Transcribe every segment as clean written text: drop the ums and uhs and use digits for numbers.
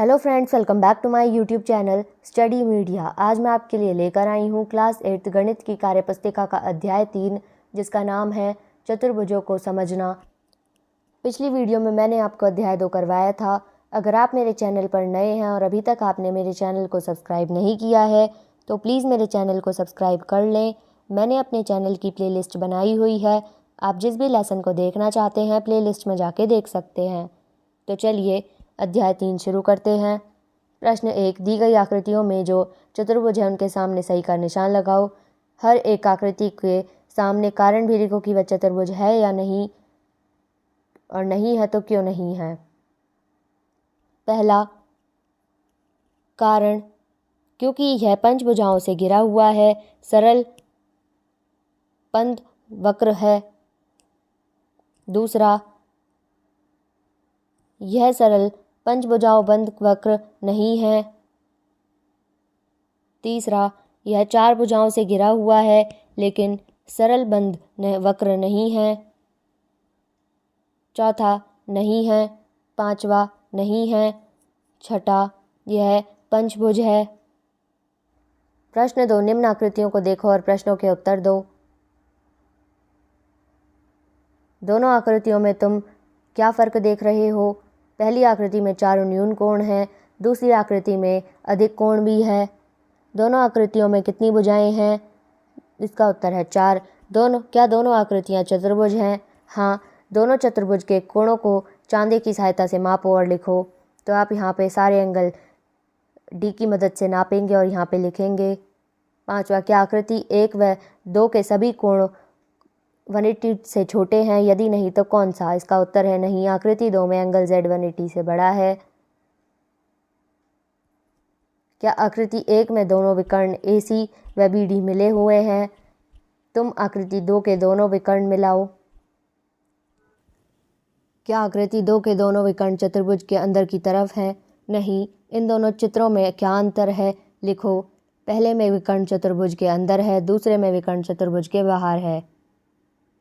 Hello friends, welcome back to my YouTube channel study media. आज मैं आपके लिए लेकर आई हूँ क्लास 8 गणित की कार्यपुस्तिका का अध्याय 3, जिसका नाम है चतुर्भुजों को समझना। पिछली वीडियो में मैंने आपको अध्याय 2 करवाया था। अगर आप मेरे चैनल पर नए हैं और अभी तक आपने मेरे चैनल को सब्सक्राइब नहीं किया है तो प्लीज़ मेरे चैनल को सब्सक्राइब कर लें। मैंने अपने चैनल की प्लेलिस्ट बनाई हुई है। आप जिस भी लेसन को देखना चाहते हैं प्लेलिस्ट में जाके देख सकते हैं। तो चलिए अध्याय 3 शुरू करते हैं। प्रश्न 1, दी गई आकृतियों में जो चतुर्भुज है उनके सामने सही का निशान लगाओ। हर एक आकृति के सामने कारण भी लिखो कि वह चतुर्भुज है या नहीं, और नहीं है तो क्यों नहीं है। पहला कारण, क्योंकि यह पंचभुजाओं से घिरा हुआ है, सरल पंद वक्र है। दूसरा, यह सरल पंचभुजाओं बंद वक्र नहीं है। तीसरा, यह चार भुजाओं से घिरा हुआ है लेकिन सरल बंद वक्र नहीं है। चौथा, नहीं है। पांचवा, नहीं है। छठा, यह पंचभुज है। प्रश्न 2, निम्न आकृतियों को देखो और प्रश्नों के उत्तर दो। दोनों आकृतियों में तुम क्या फ़र्क देख रहे हो? पहली आकृति में चारों न्यून कोण हैं, दूसरी आकृति में अधिक कोण भी है। दोनों आकृतियों में कितनी भुजाएं हैं? इसका उत्तर है 4। क्या दोनों आकृतियां चतुर्भुज हैं? हाँ, दोनों चतुर्भुज के कोणों को चांदे की सहायता से मापो और लिखो। तो आप यहाँ पे सारे एंगल डी की मदद से नापेंगे और यहाँ पे लिखेंगे। पांचवा, क्या आकृति 1 व 2 के सभी कोण 180 से छोटे हैं? यदि नहीं तो कौन सा? इसका उत्तर है नहीं, आकृति 2 में एंगल Z 180 से बड़ा है। क्या आकृति 1 में दोनों विकर्ण AC व BD मिले हुए हैं? तुम आकृति 2 के दोनों विकर्ण मिलाओ। क्या आकृति 2 के दोनों विकर्ण चतुर्भुज के अंदर की तरफ हैं? नहीं। इन दोनों चित्रों में क्या अंतर है? लिखो। पहले में विकर्ण चतुर्भुज के अंदर है, दूसरे में विकर्ण चतुर्भुज के बाहर है।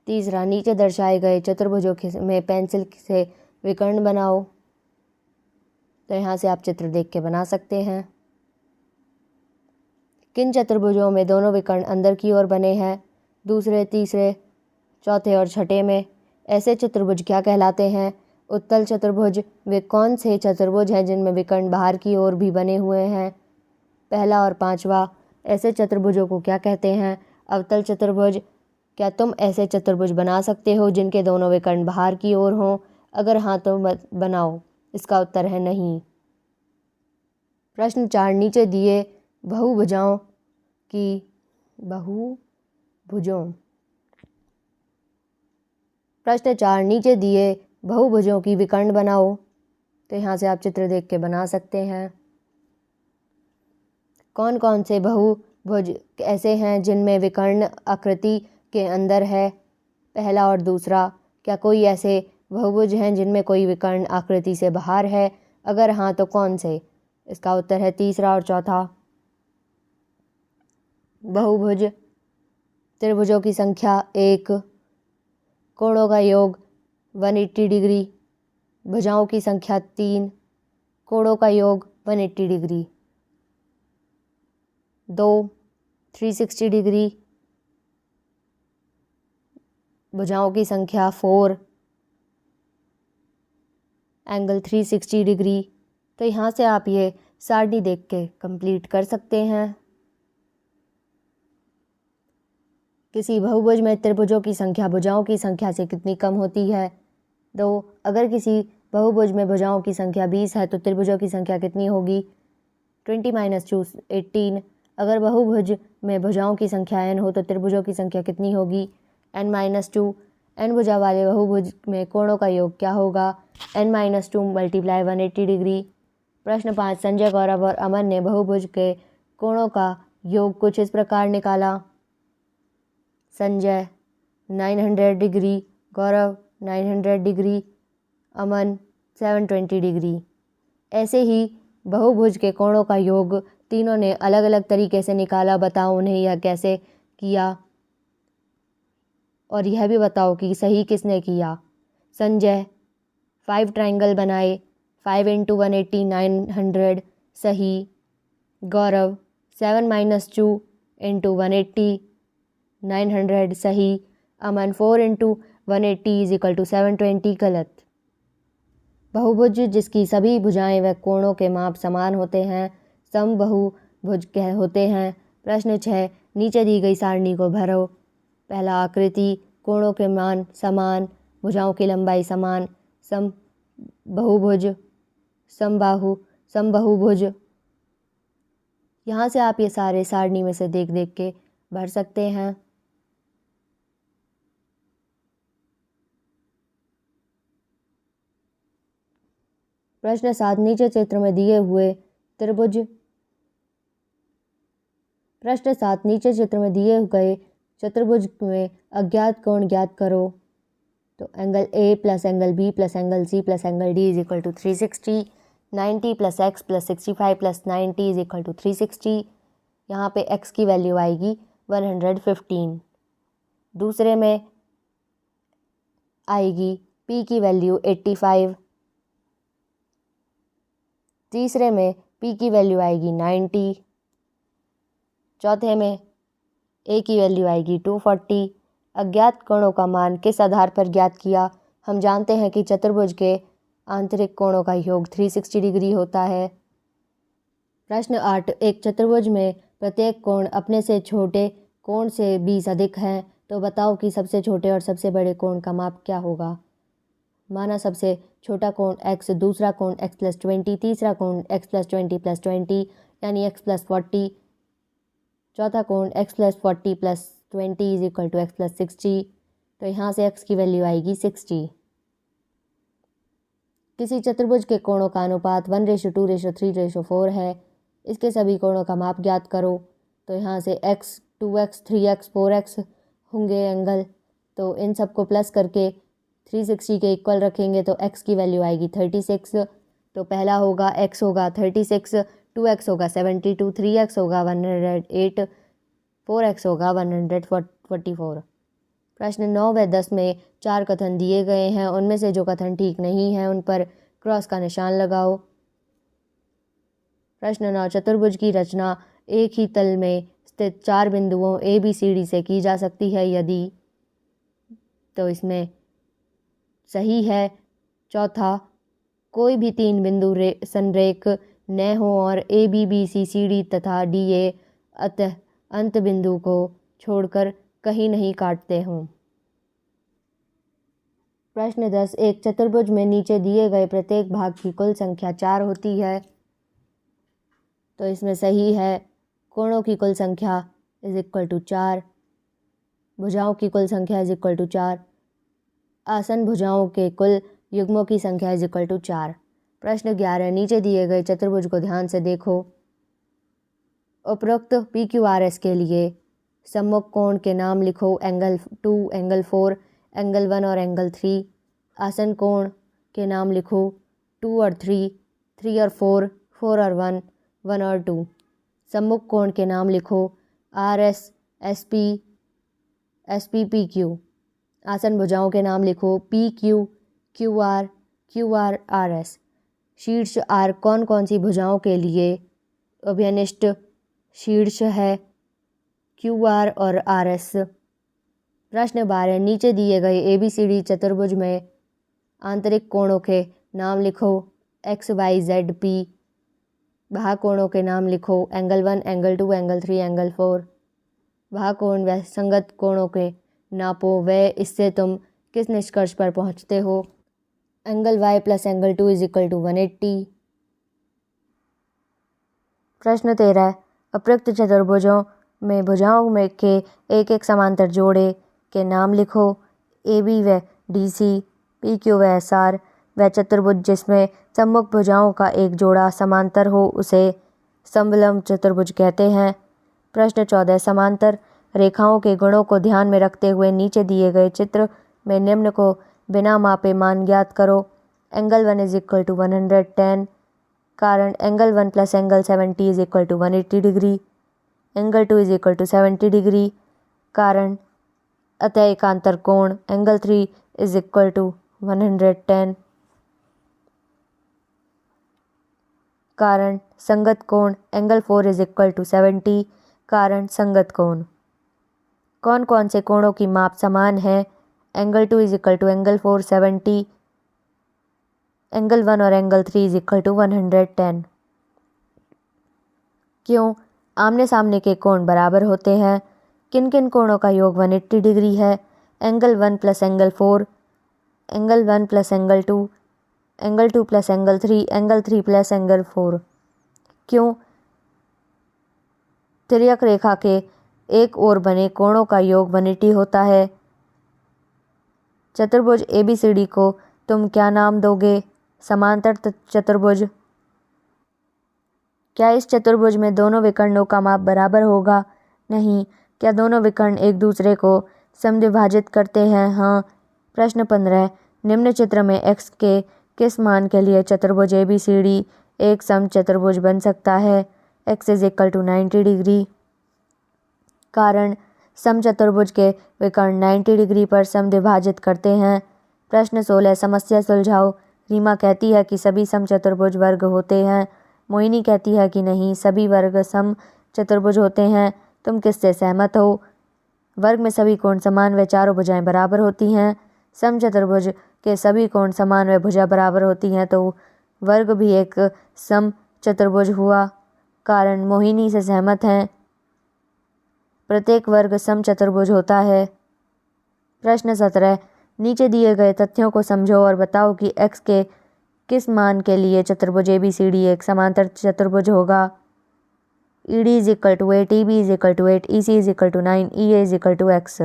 तीसरा, नीचे दर्शाए गए चतुर्भुजों में पेंसिल से विकर्ण बनाओ। तो यहाँ से आप चित्र देख के बना सकते हैं। किन चतुर्भुजों में दोनों विकर्ण अंदर की ओर बने हैं? दूसरे, तीसरे, चौथे और छठे में। ऐसे चतुर्भुज क्या कहलाते हैं? उत्तल चतुर्भुज। वे कौन से चतुर्भुज हैं जिनमें विकर्ण बाहर की ओर भी बने हुए हैं? पहला और पांचवा। ऐसे चतुर्भुजों को क्या कहते हैं? अवतल चतुर्भुज। क्या तुम ऐसे चतुर्भुज बना सकते हो जिनके दोनों विकर्ण बाहर की ओर हों? अगर हाँ तो बनाओ। इसका उत्तर है नहीं। प्रश्न 4, नीचे दिए बहुभुजों प्रश्न 4, नीचे दिए बहुभुजों की विकर्ण बनाओ। तो यहाँ से आप चित्र देख के बना सकते हैं। कौन कौन से बहुभुज ऐसे हैं जिनमें विकर्ण आकृति के अंदर है? पहला और दूसरा। क्या कोई ऐसे बहुभुज हैं जिनमें कोई विकर्ण आकृति से बाहर है? अगर हाँ तो कौन से? इसका उत्तर है तीसरा और चौथा। बहुभुज। त्रिभुजों की संख्या 1, कोणों का योग 180 डिग्री, भुजाओं की संख्या 3, कोणों का योग 180 डिग्री। 2, 360 डिग्री, भुजाओं की संख्या 4, एंगल 360 डिग्री। तो यहाँ से आप ये सारणी देख के कंप्लीट कर सकते हैं। किसी बहुभुज में त्रिभुजों की संख्या भुजाओं की संख्या से कितनी कम होती है? 2। अगर किसी बहुभुज में भुजाओं की संख्या 20 है तो त्रिभुजों की संख्या कितनी होगी? 20 - 2 18। अगर बहुभुज में भुजाओं की संख्या n हो तो त्रिभुजों की संख्या कितनी होगी? n - 2। n भुजा वाले बहुभुज में कोणों का योग क्या होगा? n - 2 × 180 degree. प्रश्न 5, संजय, गौरव और अमन ने बहुभुज के कोणों का योग कुछ इस प्रकार निकाला। संजय 900 डिग्री, गौरव 900 डिग्री, अमन 720 डिग्री। ऐसे ही बहुभुज के कोणों का योग तीनों ने अलग अलग तरीके से निकाला। बताओ उन्हें यह कैसे किया और यह भी बताओ कि सही किसने किया। संजय 5 ट्रायंगल बनाए। 5 × 180 900 सही। गौरव 7 - 2 × 180 900 सही। अमन 4 × 180 = 720 गलत। बहुभुज जिसकी सभी भुजाएं व कोणों के माप समान होते हैं समबहुभुज होते हैं। प्रश्न 6 नीचे दी गई सारणी को भरो। पहला आकृति, कोणों के मान समान, भुजाओं की लंबाई समान, समबहुभुज, समबाहुभुज। यहाँ से आप ये सारे सारणी में से देख देख के भर सकते हैं। प्रश्न 7 नीचे चित्र में दिए हुए त्रिभुज प्रश्न 7 नीचे चित्र में दिए गए चतुर्भुज में अज्ञात कोण ज्ञात करो। तो angle A plus angle B plus angle C plus angle D = 360, 90 + x + 65 + 90 = 360। यहाँ पे x की वैल्यू आएगी 115। दूसरे में आएगी p की वैल्यू 85। तीसरे में p की वैल्यू आएगी 90। चौथे में a की वैल्यू आएगी 240। अज्ञात कोणों का मान किस आधार पर ज्ञात किया? हम जानते हैं कि चतुर्भुज के आंतरिक कोणों का योग 360 डिग्री होता है। प्रश्न 8 एक चतुर्भुज में प्रत्येक कोण अपने से छोटे कोण से 20 अधिक है, तो बताओ कि सबसे छोटे और सबसे बड़े कोण का माप क्या होगा। माना सबसे छोटा कोण x, दूसरा कोण x + 20, तीसरा कोण x + 20 + 20 यानी x + 40, चौथा कोण x + 40 + 20 = x + 60। तो यहाँ से x की वैल्यू आएगी 60। किसी चतुर्भुज के कोणों का अनुपात 1:2:3:4 है। इसके सभी कोणों का माप ज्ञात करो। तो यहाँ से x, 2x, 3x, 4x होंगे एंगल। तो इन सबको प्लस करके 360 के इक्वल रखेंगे तो x की वैल्यू आएगी 36। तो पहला होगा x होगा 36, 2x होगा 72, 3x होगा 108, 4x होगा 144। प्रश्न 9 व 10 में 4 कथन दिए गए हैं। उनमें से जो कथन ठीक नहीं है उन पर क्रॉस का निशान लगाओ। प्रश्न 9 चतुर्भुज की रचना एक ही तल में स्थित 4 बिंदुओं ए बी सी डी से की जा सकती है यदि। तो इसमें सही है। चौथा कोई भी 3 बिंदु संरेख न हो और A B B C C D तथा डी ए अतः अंत बिंदु को छोड़कर कहीं नहीं काटते हों। प्रश्न 10 एक चतुर्भुज में नीचे दिए गए प्रत्येक भाग की कुल संख्या 4 होती है। तो इसमें सही है। कोणों की कुल संख्या = 4, भुजाओं की कुल संख्या = 4, आसन भुजाओं के कुल युग्मों की संख्या = 4। प्रश्न 11 नीचे दिए गए चतुर्भुज को ध्यान से देखो। उपरोक्त PQRS के लिए सम्मुख कोण के नाम लिखो। एंगल 2, एंगल 4, एंगल 1 और एंगल 3। आसन कोण के नाम लिखो 2 और 3, 3 और 4, 4 और 1, 1 और 2। सम्मुख कोण के नाम लिखो RS, SP, SP, PQ। आसन भुजाओं के नाम लिखो PQ, QR, QR, RS। शीर्ष R कौन कौन सी भुजाओं के लिए अभिनिष्ट शीर्ष है? QR और RS। प्रश्न 12 नीचे दिए गए ABCD चतुर्भुज में आंतरिक कोणों के नाम लिखो X, Y, Z, P। भाग कोणों के नाम लिखो एंगल 1, एंगल 2, एंगल 3, एंगल 4। भाग कोण व संगत कोणों के नापो व इससे तुम किस निष्कर्ष पर पहुँचते हो। Angle y + angle 2 = 180। प्रश्न 13 अप्रयुक्त चतुर्भुजों में भुजाओं में के एक एक समांतर जोड़े के नाम लिखो। AB व DC, PQ व SR। वह चतुर्भुज जिसमें सम्मुख भुजाओं का एक जोड़ा समांतर हो उसे समलंब चतुर्भुज कहते हैं। प्रश्न 14 समांतर रेखाओं के गुणों को ध्यान में रखते हुए नीचे दिए गए चित्र में निम्न को बिना मापे मान ज्ञात करो। एंगल 1 = 110, कारण angle 1 + angle 70 = 180 degree. Angle 2 = 70 degree, कारण अतः एकांतर कोण। एंगल 3 = 110। कारण संगत कोण एंगल 4 इज इक्वल टू 70, कारण संगत कोण। कौन कौन से कोणों की माप समान है, angle 2 is equal to angle 4 70, angle 1 और एंगल 3 इज इक्वल टू 110। क्यों आमने सामने के कोण बराबर होते हैं, किन किन कोणों का योग 180 डिग्री है, angle 1 plus angle 4, angle 1 plus angle 2, angle 2 plus angle 3, angle 3 plus angle 4। क्यों तिर्यक रेखा के एक ओर बने कोणों का योग 180 होता है। चतुर्भुज ABCD को तुम क्या नाम दोगे, समांतर चतुर्भुज। क्या इस चतुर्भुज में दोनों विकर्णों का माप बराबर होगा, नहीं। क्या दोनों विकर्ण एक दूसरे को समद्विभाजित करते हैं, हाँ। प्रश्न 15 निम्न चित्र में x के किस मान के लिए चतुर्भुज ABCD एक समचतुर्भुज बन सकता है, x is equal to 90 degree. कारण समचतुर्भुज के विकर्ण 90 डिग्री पर समद्विभाजित करते हैं। प्रश्न 16 समस्या सुलझाओ। रीमा कहती है कि सभी समचतुर्भुज वर्ग होते हैं, मोहिनी कहती है कि नहीं सभी वर्ग समचतुर्भुज होते हैं। तुम किससे सहमत हो। वर्ग में सभी कोण समान व चारों भुजाएं बराबर होती हैं। समचतुर्भुज के सभी कोण समान व भुजा बराबर होती हैं तो वर्ग भी एक समचतुर्भुज हुआ। कारण मोहिनी से सहमत हैं, प्रत्येक वर्ग समचतुर्भुज होता है। प्रश्न 17 नीचे दिए गए तथ्यों को समझो और बताओ कि x के किस मान के लिए चतुर्भुज ABCD एक समांतर चतुर्भुज होगा। ED is equal to 8, EB is equal to 8, EC is equal to 9, EA is equal to x,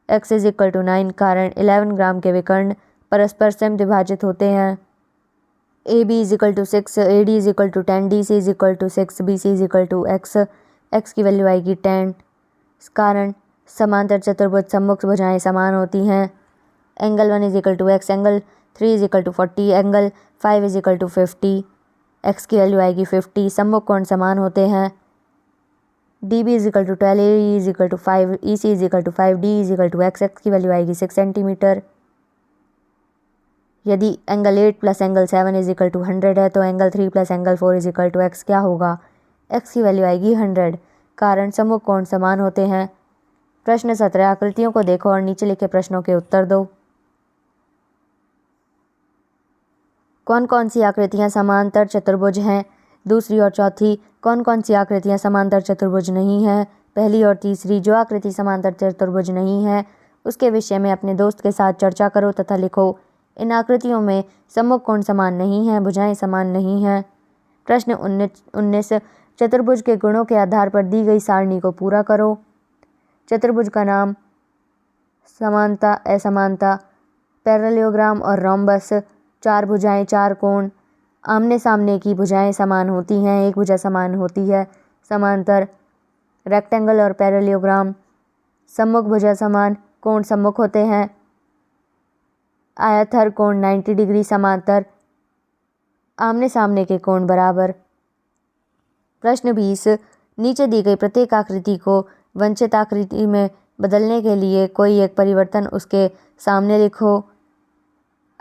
x is equal to 9। कारण 11 ग्राम के विकर्ण परस्पर समद्विभाजित होते हैं। AB is equal to 6, AD is equal to 10, DC is equal to 6, BC is equal to x, x की value आएगी 10। कारण समांतर चतुर्भुज सम्मुख भुजाएं समान होती हैं। Angle 1 is equal to x, angle 3 is equal to 40, angle 5 is equal to 50, x की वैल्यू आएगी 50। सम्मुख कोण समान होते हैं। DB is equal to 12, AE is equal to 5, EC is equal to 5, D is equal to x, x की value आएगी 6 centimetre. यदि angle 8 plus angle 7 is equal to 100 है तो angle 3 plus angle 4 is equal to x क्या होगा, x की value आएगी 100। कारण सम्मुख कोण समान होते हैं। प्रश्न 17 आकृतियों को देखो और नीचे लिखे प्रश्नों के उत्तर दो। कौन कौन सी आकृतियां समांतर चतुर्भुज हैं, दूसरी और चौथी। कौन कौन सी आकृतियां समांतर चतुर्भुज नहीं हैं, पहली और तीसरी। जो आकृति समांतर चतुर्भुज नहीं है उसके विषय में अपने दोस्त के साथ चर्चा करो तथा लिखो। इन आकृतियों में सम्मुख कोण समान नहीं हैं, भुजाएं समान नहीं हैं। प्रश्न 19 चतुर्भुज के गुणों के आधार पर दी गई सारणी को पूरा करो। चतुर्भुज का नाम समानता, असमानता, पैरेललोग्राम और रोम्बस। चार भुजाएं, चार कोण। आमने सामने की भुजाएं समान होती हैं, एक भुजा समान होती है। समांतर, रेक्टेंगल और पैरेललोग्राम। सम्मुख भुजा समान, कोण सम्मुख होते हैं। आयत हर कोण 90 डिग्री समांतर। आमने सामने के कोण बराबर। प्रश्न 20 नीचे दी गई प्रत्येक आकृति को वांछित आकृति में बदलने के लिए कोई एक परिवर्तन उसके सामने लिखो।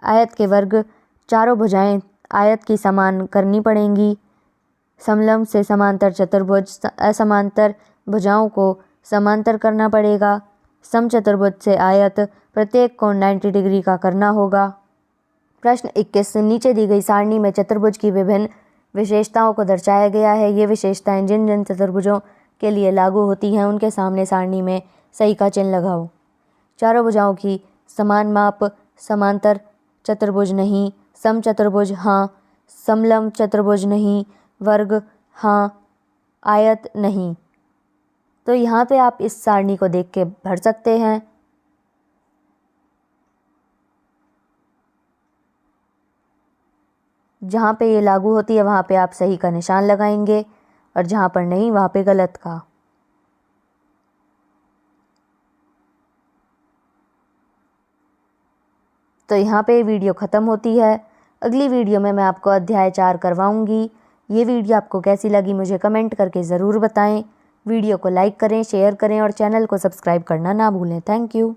आयत के वर्ग, चारों भुजाएं आयत की समान करनी पड़ेंगी। समलंब से समांतर चतुर्भुज, असमांतर भुजाओं को समांतर करना पड़ेगा। समचतुर्भुज से आयत, प्रत्येक कोण 90 डिग्री का करना होगा। प्रश्न 21 नीचे दी गई सारणी में चतुर्भुज की विभिन्न विशेषताओं को दर्शाया गया है। ये विशेषताएं जिन जिन चतुर्भुजों के लिए लागू होती हैं उनके सामने सारणी में सही का चिन्ह लगाओ। चारों भुजाओं की समान माप, समांतर चतुर्भुज नहीं। समचतुर्भुज हाँ, समलंब चतुर्भुज नहीं। वर्ग हाँ, आयत नहीं। तो यहाँ पे आप इस सारणी को देख के भर सकते हैं। जहाँ पे ये लागू होती है वहाँ पे आप सही का निशान लगाएंगे और जहाँ पर नहीं वहाँ पे गलत का। तो यहाँ पे वीडियो ख़त्म होती है। अगली वीडियो में मैं आपको अध्याय 4 करवाऊँगी। ये वीडियो आपको कैसी लगी मुझे कमेंट करके ज़रूर बताएं। वीडियो को लाइक करें, शेयर करें और चैनल को सब्सक्राइब करना ना भूलें। Thank you.